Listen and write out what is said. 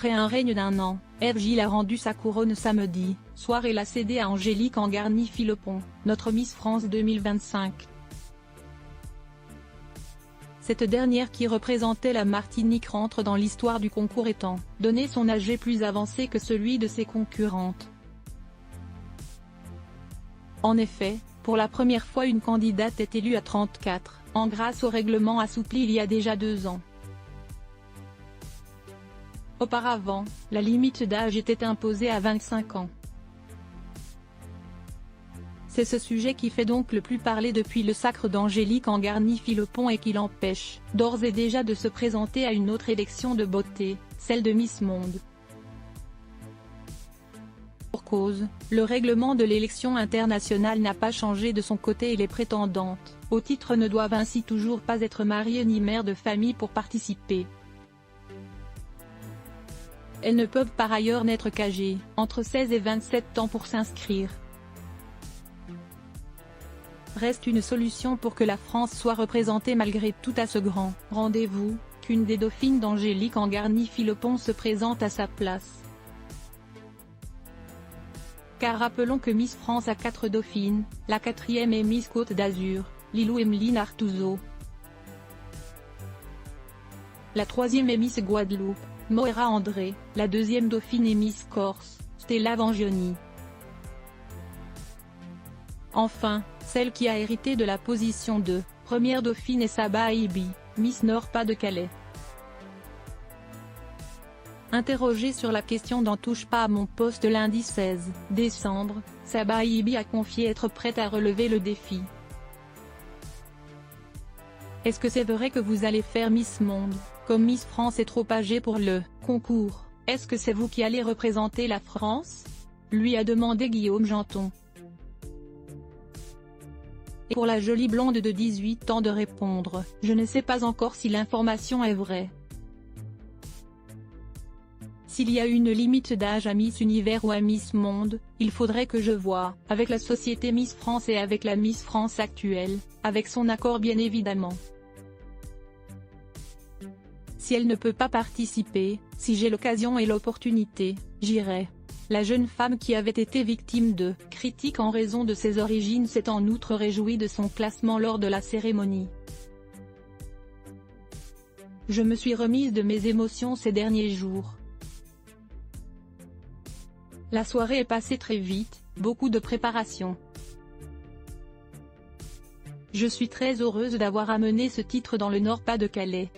Après un règne d'1 an, Ève Gilles a rendu sa couronne samedi soir et l'a cédée à Angélique Angarny-Philopon, notre Miss France 2025. Cette dernière, qui représentait la Martinique, rentre dans l'histoire du concours étant donné son âge plus avancé que celui de ses concurrentes. En effet, pour la première fois une candidate est élue à 34 ans grâce au règlement assoupli il y a déjà 2 ans. Auparavant, la limite d'âge était imposée à 25 ans. C'est ce sujet qui fait donc le plus parler depuis le sacre d'Angélique Angarny-Philopon et qui l'empêche d'ores et déjà de se présenter à une autre élection de beauté, celle de Miss Monde. Pour cause, le règlement de l'élection internationale n'a pas changé de son côté et les prétendantes au titre ne doivent ainsi toujours pas être mariées ni mères de famille pour participer. Elles ne peuvent par ailleurs n'être qu'âgées entre 16 et 27 ans pour s'inscrire. Reste une solution pour que la France soit représentée malgré tout à ce grand rendez-vous, qu'une des dauphines d'Angélique Angarny-Philopon se présente à sa place. Car rappelons que Miss France a 4 dauphines, la 4e est Miss Côte d'Azur, Lilou Emeline Artuso. La 3e est Miss Guadeloupe, Moira André, la 2e dauphine est Miss Corse, Stella Vangioni. Enfin, celle qui a hérité de la position de première dauphine est Saba Aibi, Miss Nord-Pas-de-Calais. Interrogée sur la question d'en touche pas à mon poste lundi 16 décembre, Saba Aibi a confié être prête à relever le défi. Est-ce que c'est vrai que vous allez faire Miss Monde, comme Miss France est trop âgée pour le concours? Est-ce que c'est vous qui allez représenter la France? Lui a demandé Guillaume Janton. Et pour la jolie blonde de 18 ans de répondre « Je ne sais pas encore si l'information est vraie. S'il y a une limite d'âge à Miss Univers ou à Miss Monde, il faudrait que je voie avec la société Miss France et avec la Miss France actuelle, avec son accord bien évidemment. Si elle ne peut pas participer, si j'ai l'occasion et l'opportunité, j'irai. » La jeune femme qui avait été victime de critiques en raison de ses origines s'est en outre réjouie de son classement lors de la cérémonie. Je me suis remise de mes émotions ces derniers jours. La soirée est passée très vite, beaucoup de préparation. Je suis très heureuse d'avoir amené ce titre dans le Nord-Pas-de-Calais.